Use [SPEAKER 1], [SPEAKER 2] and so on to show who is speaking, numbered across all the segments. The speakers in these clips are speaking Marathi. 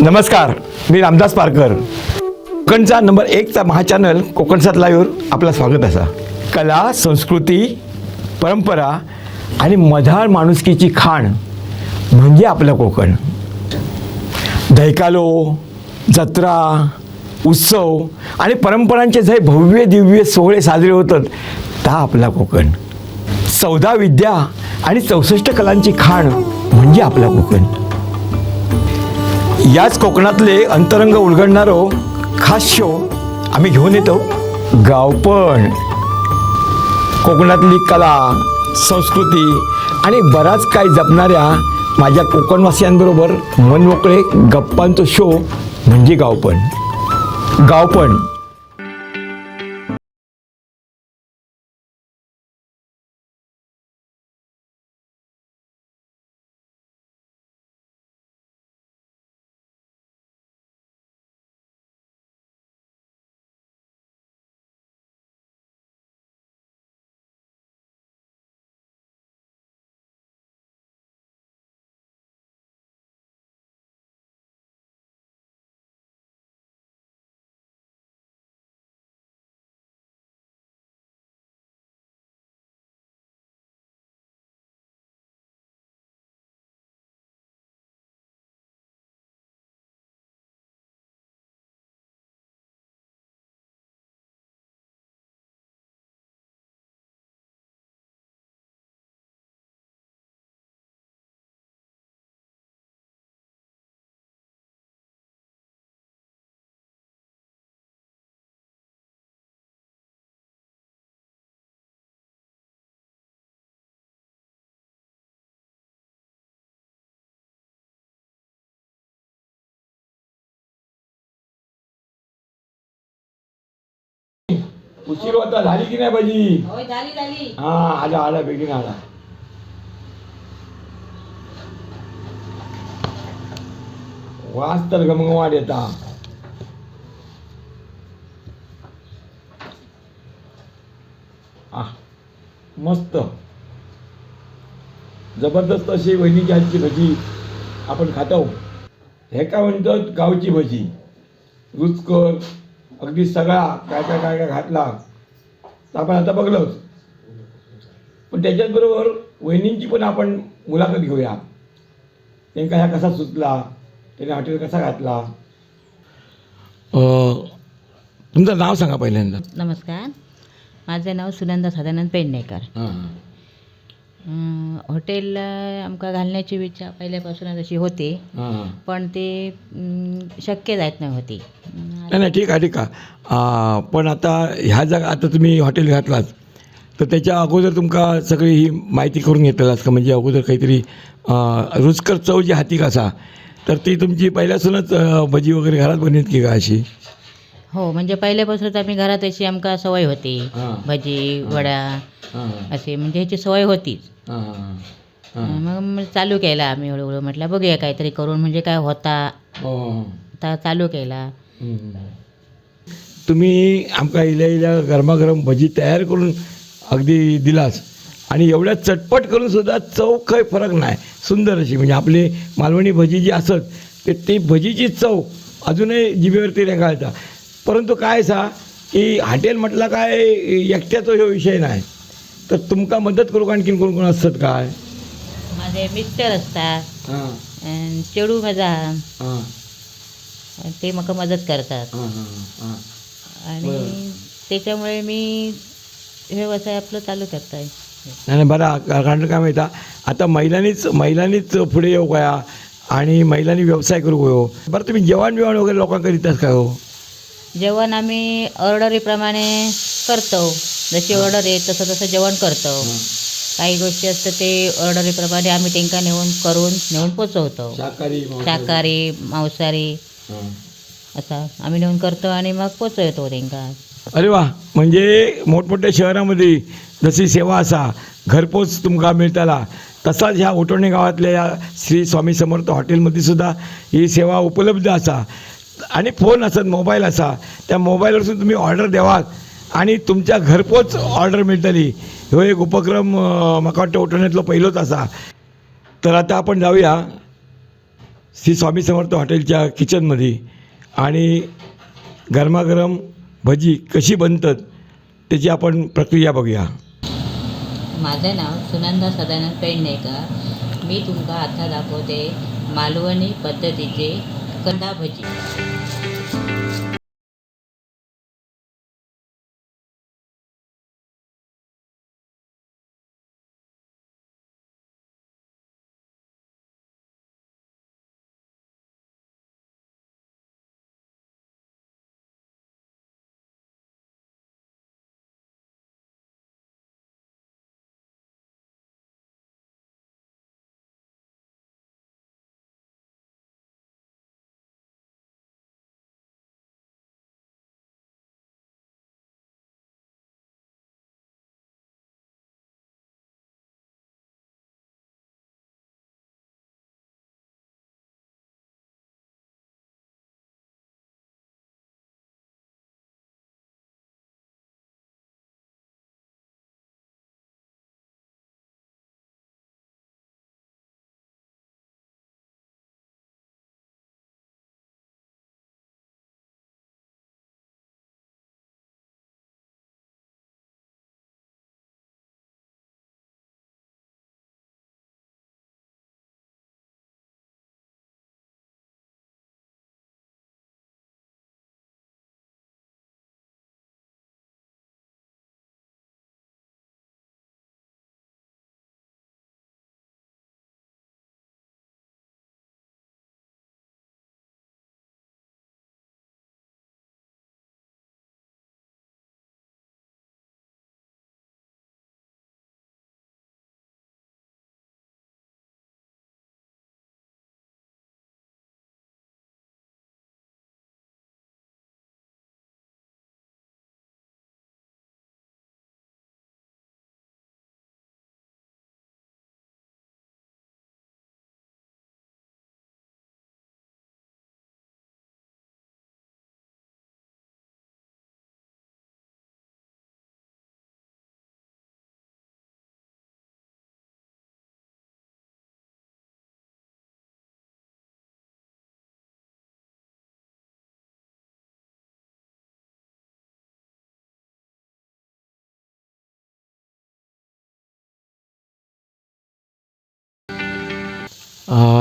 [SPEAKER 1] नमस्कार, मी रामदास पारकर. कोकणचा नंबर 1चा महाचॅनल कोकणसात लाईव्हवर आपलं स्वागत असा. कला, संस्कृती, परंपरा आणि मधाळ माणुसकीची खाण म्हणजे आपलं कोकण. दैकालो, जत्रा, उत्सव आणि परंपरांचे जे भव्य दिव्य सोहळे साजरे होतात ता आपला कोकण. 14 विद्या आणि 64 कलांची खाण म्हणजे आपला कोकण. याच कोकणातले अंतरंग उलगडणारो खास शो आम्ही घेऊन येतो, गावपण. कोकणातली कला, संस्कृती आणि बराच काही जपणाऱ्या माझ्या कोकणवासियांबरोबर मनमोकळे गप्पांचा शो म्हणजे गावपण. गावपण उशीर होता, झाली की नाही भाजी?
[SPEAKER 2] होय, झाली झाली.
[SPEAKER 1] हा, आला आला, बेगीन आला. वास तर गमगमाट येता. मस्त जबरदस्त अशी वहिनीची हातची भजी आपण खातो. हे काय म्हणतात गावची भजी. रुचकर अगदी सगळा काय काय काय काय घातला तर आपण आता बघलोच. पण त्याच्याचबरोबर वहिनींची पण आपण मुलाखत घेऊया. त्यांना ह्या कसा सुचला, त्याने हॉटेल कसा घातला. तुमचं नाव सांगा पहिल्यांदा.
[SPEAKER 2] नमस्कार, माझं नाव सुनंदा सदानंद पेडणेकर. हॉटेल आमका घालण्याची इच्छा पहिल्यापासूनच अशी होती, पण ते शक्य जात नाही होती.
[SPEAKER 1] नाही ठीक आहे ठीक आहे. पण आता ह्या जागा आता तुम्ही हॉटेल घातलात तर त्याच्या अगोदर तुमका सगळी ही माहिती करून घेतलास का? म्हणजे अगोदर काहीतरी रुचकर चव जी हाती कसा तर ती तुमची पहिल्यापासूनच भजी वगैरे घरात बनवत की का अशी?
[SPEAKER 2] हो, म्हणजे पहिल्यापासूनच आम्ही घरात अशी आमका सवय होती. भजी, वड्या असे म्हणजे ह्याची सवय होतीच. मग चालू केला आम्ही हळूहळू. म्हटलं बघूया काहीतरी करून म्हणजे काय होता, आता चालू केला.
[SPEAKER 1] तुम्ही आमका इल्या गरमागरम भजी तयार करून अगदी दिलास आणि एवढ्या चटपट करून सुद्धा चव काही फरक नाही. सुंदर अशी म्हणजे आपली मालवणी भजी जी असत ते ती भजीची चव अजूनही जिभेवरती रेंगाळता. परंतु काय सा की हॉटेल म्हटलं काय एकट्याचा हा विषय नाही, तर तुमका मदत करू आणखीन कोण कोण असतात काय?
[SPEAKER 2] माझे मिस्टर असतात, चेडू माझा ते मका मदत करतात. आणि त्याच्यामुळे मी व्यवसाय आपलं चालू करताय.
[SPEAKER 1] नाही बरं, कारण काय माहिती आता महिलांनीच पुढे येऊ गया आणि महिलांनी व्यवसाय करू गयो. बरं, तुम्ही जेवण वगैरे लोकांकडे देतास काय हो?
[SPEAKER 2] जेवण आम्ही ऑर्डरीप्रमाणे करतो. जशी ऑर्डर आहे तसं तसं जेवण करतो. काही गोष्टी असतात ते ऑर्डरीप्रमाणे आम्ही त्यांना नेऊन पोचवतो. शाकाहारी, मांसाहारी असा आम्ही नेऊन करतो आणि मग पोचवतो त्यांना.
[SPEAKER 1] अरे वा, म्हणजे मोठमोठ्या शहरामध्ये जशी सेवा असा घरपोच तुमका मिळताला तसाच ह्या ओटोणे गावातल्या या श्री स्वामी समर्थ हॉटेलमध्ये सुद्धा ही सेवा उपलब्ध असा. आणि फोन असत, मोबाईल असा, त्या मोबाईलवरसून तुम्ही ऑर्डर द्यावात आणि तुमच्या घरपोच ऑर्डर मिळतली. ह्यो एक उपक्रम म्हाका वाटतं ओटोण्यातलो पहिलोच असा. तर आता आपण जाऊया श्री स्वामी समर्थ हॉटेलच्या किचनमध्ये आणि गरमागरम भजी कशी बनतात त्याची आपण प्रक्रिया बघूया.
[SPEAKER 2] माझं नाव सुनंदा सदानंद पेडणेकर. मी तुमका आता दाखवते मालवणी पद्धतीचे कांदा भजी.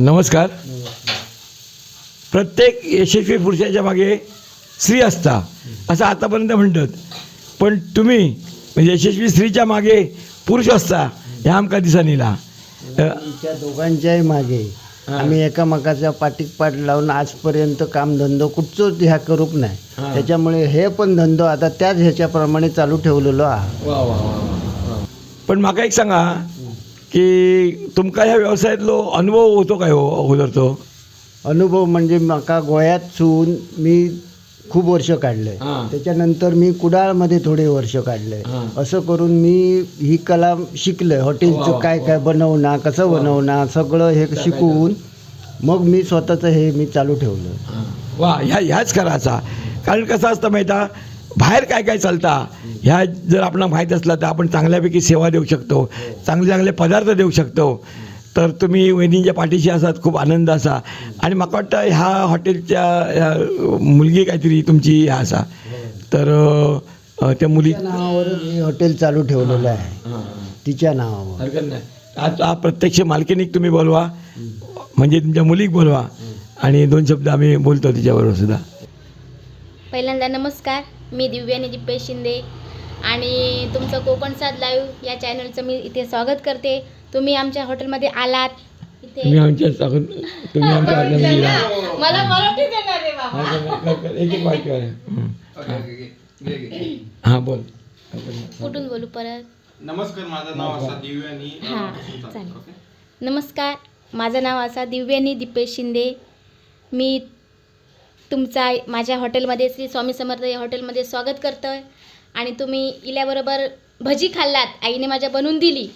[SPEAKER 1] नमस्कार. प्रत्येक यशस्वी पुरुषाच्या मागे स्त्री असता असं आतापर्यंत म्हणतात, पण तुम्ही म्हणजे यशस्वी स्त्रीच्या मागे पुरुष असता ह्या आमका दिसा निला.
[SPEAKER 3] आमच्या दोघांच्याही मागे आम्ही एकामेकाच्या पाठीक पाठ लावून आजपर्यंत कामधंदो कुठचोच ह्या करूक नाही. त्याच्यामुळे हे पण धंदो आता त्याच ह्याच्याप्रमाणे चालू ठेवलेलो आहे.
[SPEAKER 1] पण म्हाका एक सांगा की तुमका ह्या व्यवसायातलो अनुभव होतो काय हो अगोदरचो?
[SPEAKER 3] अनुभव म्हणजे म्हाका गोंयात सून मी खूप वर्ष काढले. त्याच्यानंतर मी कुडाळमध्ये थोडे वर्ष काढले. असं करून मी ही कला शिकले. हॉटेलचं काय काय बनवणार, कसं बनवणार सगळं हे शिकवून मग मी स्वतःचं हे मी चालू ठेवलं.
[SPEAKER 1] वा, ह्याच करायचा. कारण कसं असतं माहिती, बाहेर काय काय चालता ह्या जर आपल्याला माहीत असला तर आपण चांगल्यापैकी सेवा देऊ शकतो, चांगले चांगले पदार्थ देऊ शकतो. तर तुम्ही वहिनींच्या पाठीशी असात, खूप आनंद असा. आणि म्हाका वाटतं ह्या हॉटेलच्या मुलगी काहीतरी तुमची ह्या असा, तर त्या मुली
[SPEAKER 3] नावावरच हे हॉटेल चालू ठेवलेलं आहे, तिच्या नावावर.
[SPEAKER 1] हरकत नाही. आता प्रत्यक्ष मालकीनीक तुम्ही बोलवा, म्हणजे तुमच्या मुलीक बोलवा आणि दोन शब्द आम्ही बोलतो तिच्याबरोबर सुद्धा.
[SPEAKER 4] पहिल्यांदा नमस्कार, मी दिव्यानी दिपेश शिंदे आणि तुमचं कोकण साद लाईव्ह या चॅनलचं मी इथे स्वागत करते. तुम्ही आमच्या हॉटेलमध्ये आलात इथे.
[SPEAKER 1] तुम्ही आमच्या हॉटेलमध्ये या.
[SPEAKER 4] मला मराठीत येणार रे बाबा.
[SPEAKER 1] एक एक वाक्य हां बोल.
[SPEAKER 4] कुठून बोलू परत?
[SPEAKER 5] नमस्कार, माझं नाव असा दिव्यानी.
[SPEAKER 4] हां चालेल. नमस्कार, माझं नाव असा दिव्यानी दिपेश शिंदे. मी तुमचा माझ्या हॉटेलमध्ये श्री स्वामी समर्थ या हॉटेलमध्ये स्वागत करतो आहे. आणि तुम्ही इल्याबरोबर भजी खाल्लात, आईने माझ्या बनवून दिली,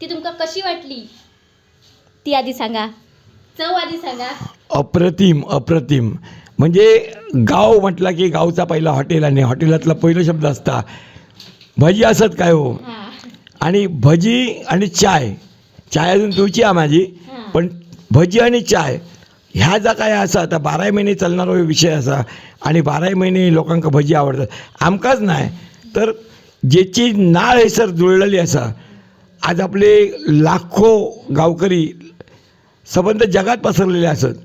[SPEAKER 4] ती तुमका कशी वाटली ती आधी सांगा, चव आधी सांगा.
[SPEAKER 1] अप्रतिम अप्रतिम. म्हणजे गाव म्हटला की गावचा पहिला हॉटेल आणि हॉटेलातला पहिला शब्द असता भजी असत काय हो. आणि भजी आणि चाय, चाय अजून पिवची आहे माझी, पण भजी आणि चाय ह्या जा काय असा आता 12 महिने चालणारा विषय असा आणि 12 महिने लोकांका भजी आवडतात आमकाच नाही तर ज्याची नाळ हैसर जुळलेली असा आज आपले लाखो गावकरी संबंध जगात पसरलेले असत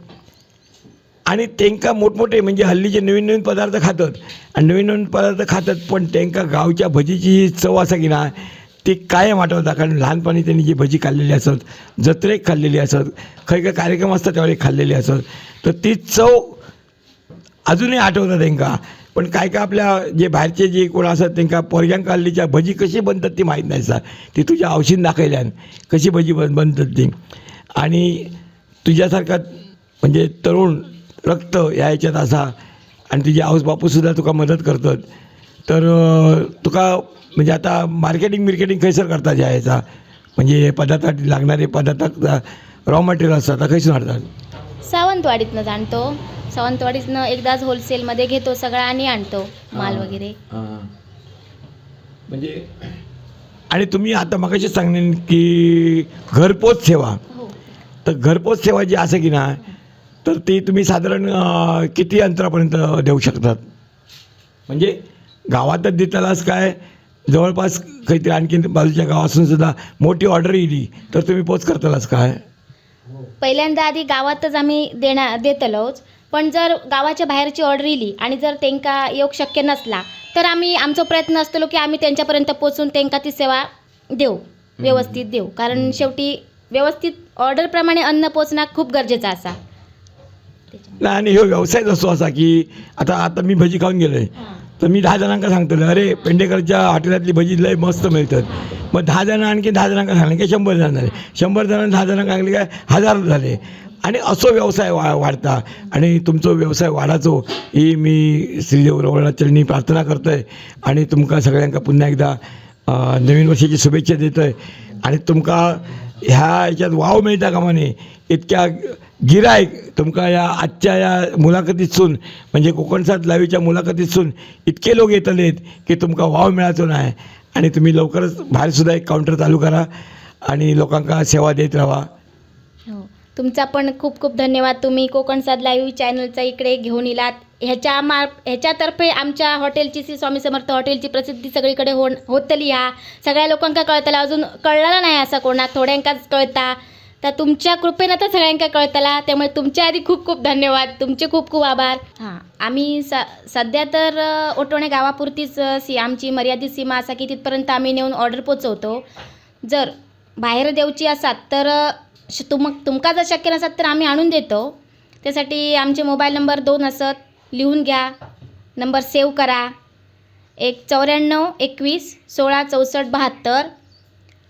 [SPEAKER 1] आणि त्यांका मोठमोठे म्हणजे हल्लीचे नवीन नवीन पदार्थ खातात आणि नवीन नवीन पदार्थ खातात पण त्यांका गावच्या भजीची चव असा की ना ती कायम आठवता कारण लहानपणी त्यांनी जी भजी खाल्लेली असत जत्रेक खाल्लेली असत काही काही कार्यक्रम असतात त्यावेळी खाल्लेली असत तर ती चव अजूनही आठवतात त्यांका पण काय काय आपल्या जे बाहेरचे जे कोण असतात त्यांका पोरग्यांका हल्लीच्या भजी कशी बनतात ती माहीत नाही सर ती तुझ्या औषध दाखयल्यान कशी भजी बनतात ती आणि तुझ्यासारखा म्हणजे तरुण रक्त या ह्याच्यात असा आणि तुझे आऊस बापूसुद्धा तुका मदत करतात तर तुका म्हणजे आता मार्केटिंग खैसर करतात या ह्याचा म्हणजे पदार्थात लागणारे पदार्थात रॉ मटेरियल असतात खैसून हाडतात
[SPEAKER 4] सावंतवाडीतनं जाणतो सावंतवाडीतनं एकदाच होलसेलमध्ये घेतो सगळा आणि आणतो माल वगैरे.
[SPEAKER 1] म्हणजे आणि तुम्ही आता मगाशी सांगेन की घरपोच सेवा
[SPEAKER 4] हो.
[SPEAKER 1] तर घरपोच सेवा जी असं की ना तर ती तुम्ही साधारण किती अंतरापर्यंत देऊ शकतात म्हणजे गावातच देतालाच काय जवळपास काहीतरी आणखीन बाजूच्या गावातून सुद्धा मोठी ऑर्डर येईल तर तुम्ही पोच करतालाच काय
[SPEAKER 4] पहिल्यांदा आधी गावातच आम्ही देतलोच पण जर गावाच्या बाहेरची ऑर्डर येली आणि जर त्यांका येऊक शक्य नसला तर आम्ही आमचा प्रयत्न असतो की आम्ही त्यांच्यापर्यंत पोचून त्यांका ती सेवा देऊ व्यवस्थित देऊ कारण शेवटी व्यवस्थित ऑर्डरप्रमाणे अन्न पोचणं खूप गरजेचं असा.
[SPEAKER 1] नाही आणि ह्यो व्यवसायच असतो असा की आता मी भजी खाऊन गेलो आहे तर मी 10 जणांका सांगतलो अरे पेंडेकरच्या हॉटेलातली भजी लय मस्त मिळतात मग 10 जण आणखी 10 जणांका सांगले की 100 जण झाले 100 जणांना 10 जणांका सांगले काय 1000 झाले आणि असो व्यवसाय वाढता आणि तुमचा व्यवसाय वाढाचो ही मी श्रीदेव रवळनाथ चरणी प्रार्थना करतो आहे आणि तुमका सगळ्यांका पुन्हा एकदा नवीन वर्षाची शुभेच्छा देतो आहे आणि तुमका ह्या ह्याच्यात वाव मिळता कामाने इतक्या गिरायक तुमका या आजच्या या मुलाखतीतसून म्हणजे कोकणसात लाईव्हच्या मुलाखतीतसून इतके लोक येतलेत की तुमका वाव मिळायचो नाही आणि तुम्ही लवकरच बाहेरसुद्धा एक काउंटर चालू करा आणि लोकांका सेवा देत राहा.
[SPEAKER 4] हो तुमचा पण खूप खूप धन्यवाद तुम्ही कोकणसाद लाईव्ह चॅनलचा इकडे घेऊन येलात ह्याच्यातर्फे आमच्या हॉटेलची श्री स्वामी समर्थ हॉटेलची प्रसिद्धी सगळीकडे होतली ह्या सगळ्या लोकांका कळतला अजून कळलेला नाही असा कोणाक थोड्यांकाच कळता तर तुमच्या कृपेनं तर सगळ्यांका कळतला त्यामुळे तुमच्या आधी खूप खूप धन्यवाद तुमचे खूप खूप आभार. हां आम्ही सध्या तर ओटोणे गावापुरतीच आमची मर्यादित सीमा असा की तिथपर्यंत आम्ही नेऊन ऑर्डर पोचवतो जर बाहेर देऊची असात तर तुमका जर शक्य नसत तर आम्ही आणून देतो त्यासाठी आमचे मोबाईल नंबर 2 असत लिहून घ्या नंबर सेव्ह करा 94 21 16 64 72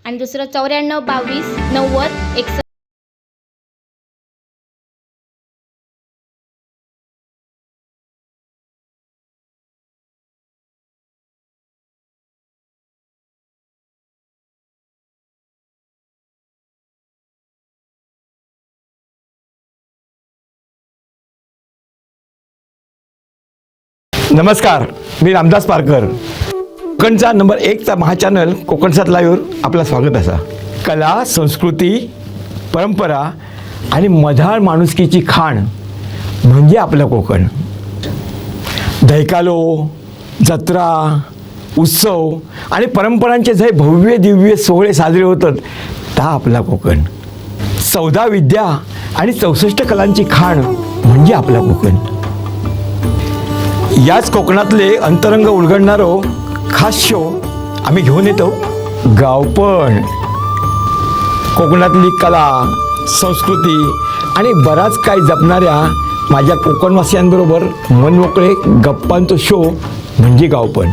[SPEAKER 4] आणि दुसरं 94 22 90 61.
[SPEAKER 1] नमस्कार मी रामदास पारकर कोकणचा नंबर 1चा महाचॅनल कोकणसात लाईव्हवर आपलं स्वागत असा. कला संस्कृती परंपरा आणि मधाळ माणुसकीची खाण म्हणजे आपलं कोकण. दैकालो जत्रा उत्सव आणि परंपरांचे जे भव्य दिव्य सोहळे साजरे होतात ता आपला कोकण. 14 विद्या आणि 64 कलांची खाण म्हणजे आपला कोकण. याच कोकणातले अंतरंग उलगडणारो खास शो आम्ही घेऊन येतो गावपण. कोकणातली कला संस्कृती आणि बराच काही जपणाऱ्या माझ्या कोकणवासियांबरोबर मनमोकळे गप्पांचा शो म्हणजे गावपण.